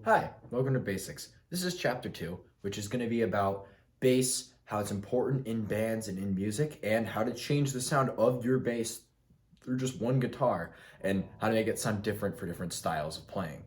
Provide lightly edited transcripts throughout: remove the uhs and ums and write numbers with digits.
Hi, welcome to Basics. This is chapter 2, which is going to be about bass, how it's important in bands and in music, and how to change the sound of your bass through just one guitar, and how to make it sound different for different styles of playing.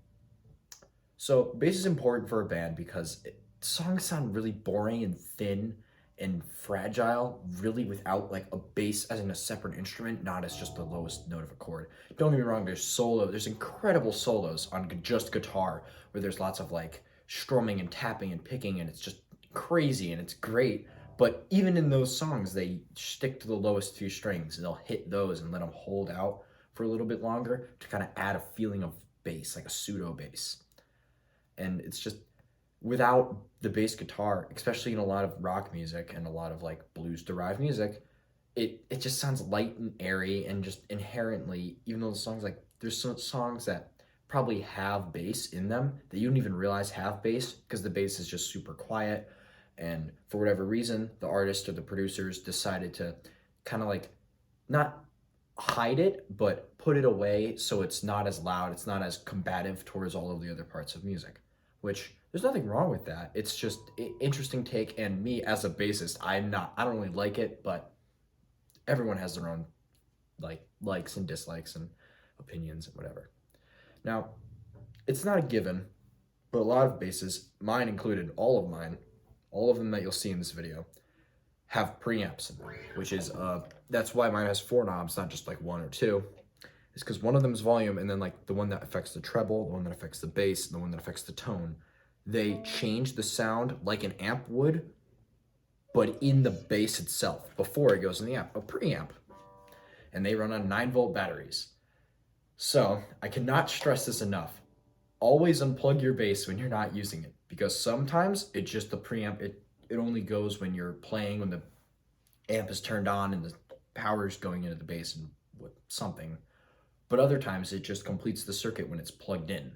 So, bass is important for a band because songs sound really boring and thin and fragile, really without like a bass as in a separate instrument, not as just the lowest note of a chord. Don't get me wrong, there's incredible solos on just guitar where there's lots of like strumming and tapping and picking, and it's just crazy and it's great. But even in those songs, they stick to the lowest few strings and they'll hit those and let them hold out for a little bit longer to kind of add a feeling of bass, like a pseudo bass. And it's just without the bass guitar, especially in a lot of rock music and a lot of like blues derived music, it just sounds light and airy, and just inherently, even though the songs, like there's some songs that probably have bass in them that you don't even realize have bass because the bass is just super quiet, and for whatever reason the artist or the producers decided to kind of like not hide it but put it away so it's not as loud, it's not as combative towards all of the other parts of music, which there's nothing wrong with that. It's just interesting take, and me as a bassist, I don't really like it, but everyone has their own likes and dislikes and opinions and whatever. Now, it's not a given, but a lot of basses, mine included, all of mine, all of them that you'll see in this video, have preamps in them, which is that's why mine has 4 knobs, not just like 1 or 2. It's because one of them is volume, and then like the one that affects the treble, the one that affects the bass, and the one that affects the tone, they change the sound like an amp would, but in the bass itself before it goes in the amp, a preamp. And they run on 9-volt batteries. So I cannot stress this enough. Always unplug your bass when you're not using it, because sometimes it's just the preamp. It only goes when you're playing, when the amp is turned on and the power is going into the bass and something. But other times it just completes the circuit when it's plugged in.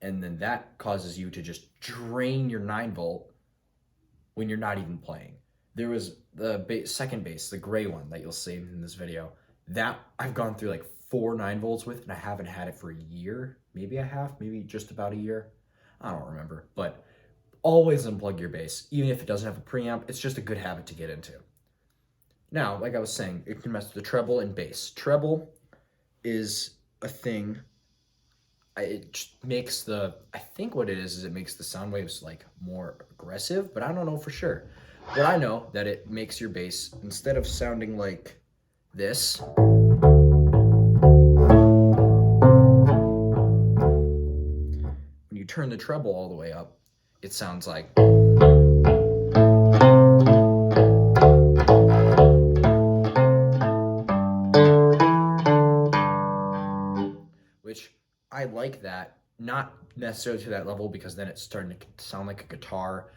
And then that causes you to just drain your 9-volt when you're not even playing. There was the second bass, the gray one that you'll see in this video, that I've gone through like 4 9-volts with, and I haven't had it for a year. Maybe I have, maybe just about a year. I don't remember, but always unplug your bass. Even if it doesn't have a preamp, it's just a good habit to get into. Now, like I was saying, it can mess with the treble and bass. Treble is a thing. It just makes I think what it is it makes the sound waves like more aggressive, but I don't know for sure. But I know that it makes your bass, instead of sounding like this, when you turn the treble all the way up, it sounds like, which I like that, not necessarily to that level because then it's starting to sound like a guitar,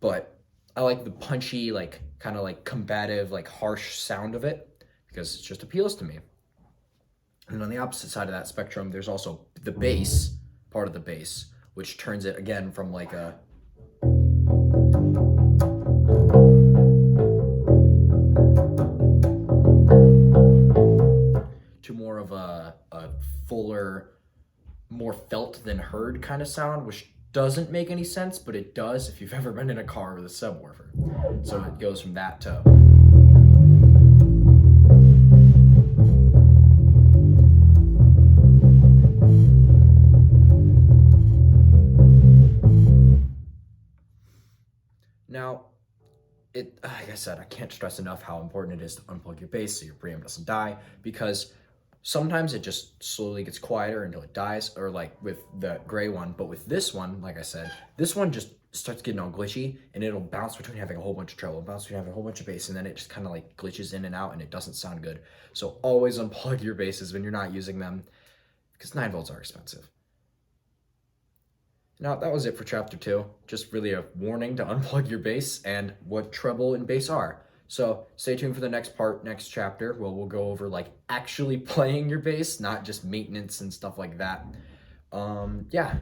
but I like the punchy, like kind of like combative, like harsh sound of it because it just appeals to me. And on the opposite side of that spectrum, there's also the bass, part of the bass, which turns it again from like a to more of a fuller, more felt than heard kind of sound, which doesn't make any sense, but it does if you've ever been in a car with a subwoofer. So it goes from that to now. Like I said, I can't stress enough how important it is to unplug your bass so your preamp doesn't die, because sometimes it just slowly gets quieter until it dies, or like with the gray one. But with this one, like I said, this one just starts getting all glitchy, and it'll bounce between having a whole bunch of treble, bounce between having a whole bunch of bass, and then it just kind of like glitches in and out, and it doesn't sound good. So always unplug your basses when you're not using them, because 9-volts are expensive. Now, that was it for chapter 2. Just really a warning to unplug your bass and what treble and bass are. So stay tuned for the next part, next chapter, where we'll go over like actually playing your bass, not just maintenance and stuff like that. Yeah.